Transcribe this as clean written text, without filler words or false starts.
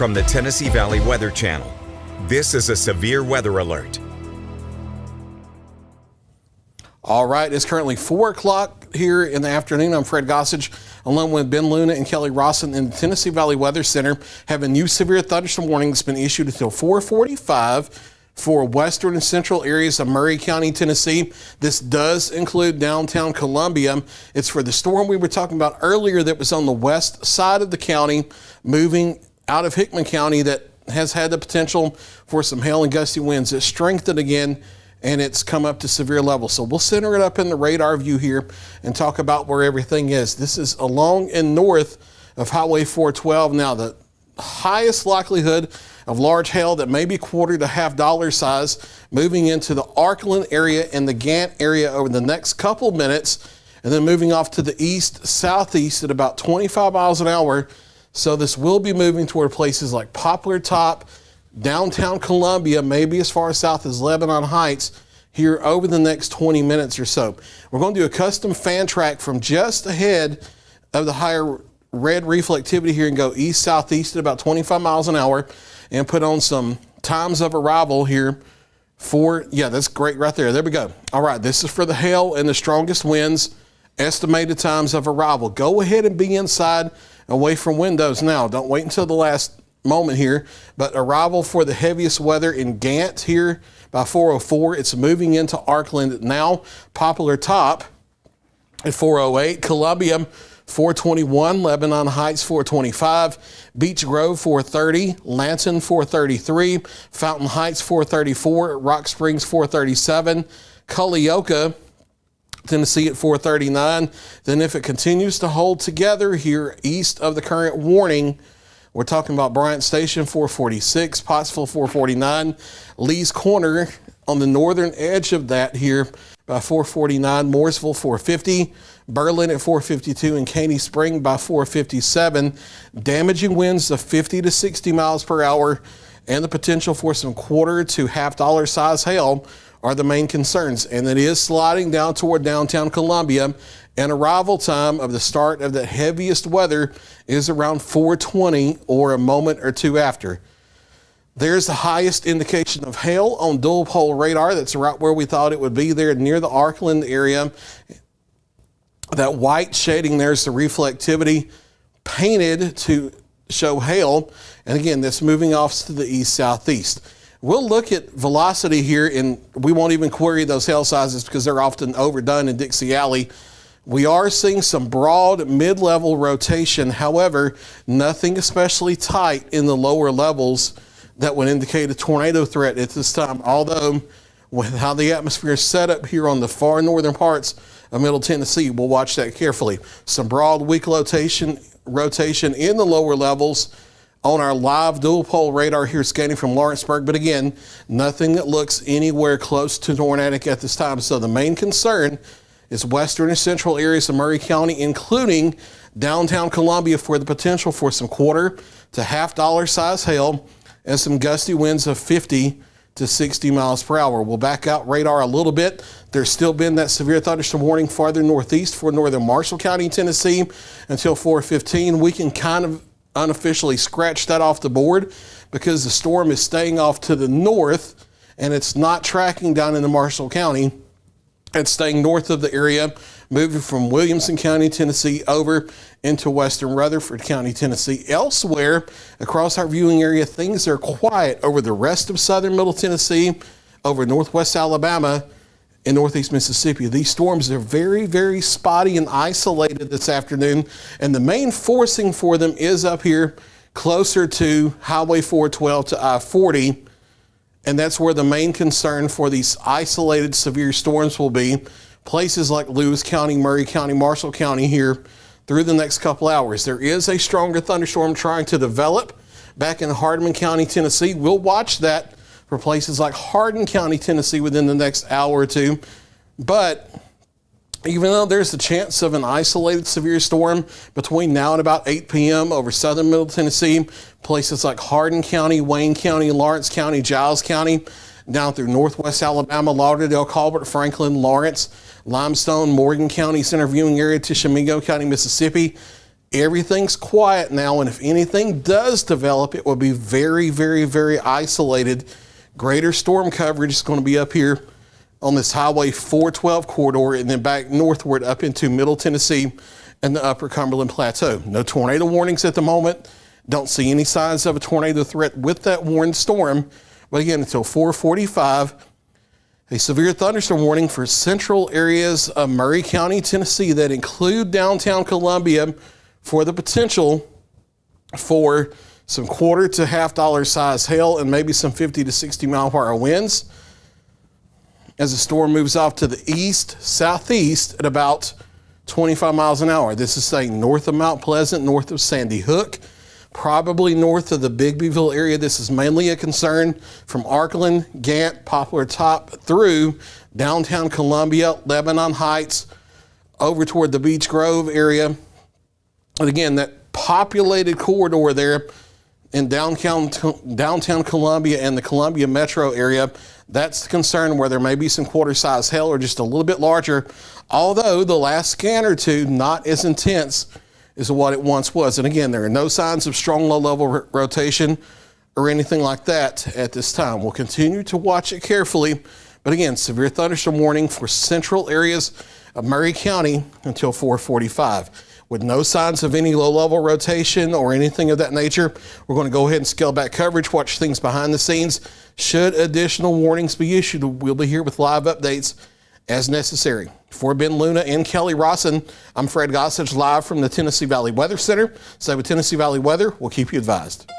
from the Tennessee Valley Weather Channel. This is a severe weather alert. All right, it's currently 4 o'clock here in the afternoon. I'm Fred Gossage, along with Ben Luna and Kelly Rawson in the Tennessee Valley Weather Center. Have a new severe thunderstorm warning that's been issued until 4:45 for western and central areas of Murray County, Tennessee. This does include downtown Columbia. It's for the storm we were talking about earlier that was on the west side of the county, moving out of Hickman County, that has had the potential for some hail and gusty winds. It's strengthened again, and it's come up to severe levels. So we'll center it up in the radar view here and talk about where everything is. This is along and north of Highway 412. Now, the highest likelihood of large hail that may be quarter to half dollar size moving into the Arklin area and the Gant area over the next couple minutes, and then moving off to the east, southeast at about 25 miles an hour. So this will be moving toward places like Poplar Top, downtown Columbia, maybe as far south as Lebanon Heights here over the next 20 minutes or so. We're going to do a custom fan track from just ahead of the higher red reflectivity here and go east-southeast at about 25 miles an hour and put on some times of arrival here for, yeah, that's great right there. There we go. All right, this is for the hail and the strongest winds, estimated times of arrival. Go ahead and be inside, away from windows now. Don't wait until the last moment here, but arrival for the heaviest weather in Gant here by 4:04. It's moving into Arklin now. Poplar Top at 4:08. Columbia 4:21. Lebanon Heights 4:25. Beech Grove 4:30. Lanson 4:33. Fountain Heights 4:34. Rock Springs 4:37. Culleoka, Tennessee at 4:39. Then if it continues to hold together here east of the current warning, we're talking about Bryant Station 4:46, Pottsville 4:49, Lee's Corner on the northern edge of that here by 4:49, Mooresville 4:50, Berlin at 4:52, and Caney Spring by 4:57. Damaging winds of 50 to 60 miles per hour and the potential for some quarter to half dollar size hail are the main concerns. And it is sliding down toward downtown Columbia, and arrival time of the start of the heaviest weather is around 4:20 or a moment or two after. There's the highest indication of hail on dual pole radar. That's right where we thought it would be there near the Arklin area. That white shading there's the reflectivity painted to show hail. And again, that's moving off to the east-southeast. We'll look at velocity here, and we won't even query those hail sizes because they're often overdone in Dixie Alley. We are seeing some broad mid-level rotation. However, nothing especially tight in the lower levels that would indicate a tornado threat at this time. Although, with how the atmosphere is set up here on the far northern parts of Middle Tennessee, we'll watch that carefully. Some broad weak rotation in the lower levels on our live dual pole radar here scanning from Lawrenceburg. But again, nothing that looks anywhere close to tornadic at this time. So the main concern is western and central areas of Murray County, including downtown Columbia, for the potential for some quarter to half dollar size hail and some gusty winds of 50 to 60 miles per hour. We'll back out radar a little bit. There's still been that severe thunderstorm warning farther northeast for northern Marshall County, Tennessee until 4:15. We can kind of unofficially scratch that off the board because the storm is staying off to the north and it's not tracking down into Marshall County. It's staying north of the area, moving from Williamson County, Tennessee over into western Rutherford County, Tennessee. Elsewhere across our viewing area, things are quiet over the rest of southern Middle Tennessee, over northwest Alabama, in northeast Mississippi. These storms are very, very spotty and isolated this afternoon, and the main forcing for them is up here closer to Highway 412 to I-40, and that's where the main concern for these isolated severe storms will be. Places like Lewis County, Murray County, Marshall County here through the next couple hours. There is a stronger thunderstorm trying to develop back in Hardeman County, Tennessee. We'll watch that for places like Hardin County, Tennessee within the next hour or two. But even though there's a chance of an isolated severe storm between now and about 8 p.m. over southern Middle Tennessee, places like Hardin County, Wayne County, Lawrence County, Giles County, down through northwest Alabama, Lauderdale, Colbert, Franklin, Lawrence, Limestone, Morgan County, center viewing area, Tishomingo County, Mississippi, Everything's quiet now, and if anything does develop, it will be very, very, very isolated. Greater storm coverage is going to be up here on this Highway 412 corridor and then back northward up into Middle Tennessee and the Upper Cumberland Plateau. No tornado warnings at the moment. Don't see any signs of a tornado threat with that warned storm. But again, until 4:45, a severe thunderstorm warning for central areas of Maury County, Tennessee that include downtown Columbia for the potential for some quarter to $half size hail and maybe some 50 to 60 mile per hour winds as the storm moves off to the east, southeast at about 25 miles an hour. This is saying north of Mount Pleasant, north of Sandy Hook, probably north of the Bigbyville area. This is mainly a concern from Arklin, Gant, Poplar Top through downtown Columbia, Lebanon Heights, over toward the Beech Grove area. And again, that populated corridor there in downtown Columbia and the Columbia metro area, that's the concern where there may be some quarter-size hail or just a little bit larger, although the last scan or two, not as intense as what it once was. And again, there are no signs of strong low-level rotation or anything like that at this time. We'll continue to watch it carefully, but again, severe thunderstorm warning for central areas of Maury County until 4:45. With no signs of any low-level rotation or anything of that nature, we're going to go ahead and scale back coverage, watch things behind the scenes. Should additional warnings be issued, we'll be here with live updates as necessary. For Ben Luna and Kelly Rosson, I'm Fred Gossage, live from the Tennessee Valley Weather Center. Stay with Tennessee Valley Weather. We'll keep you advised.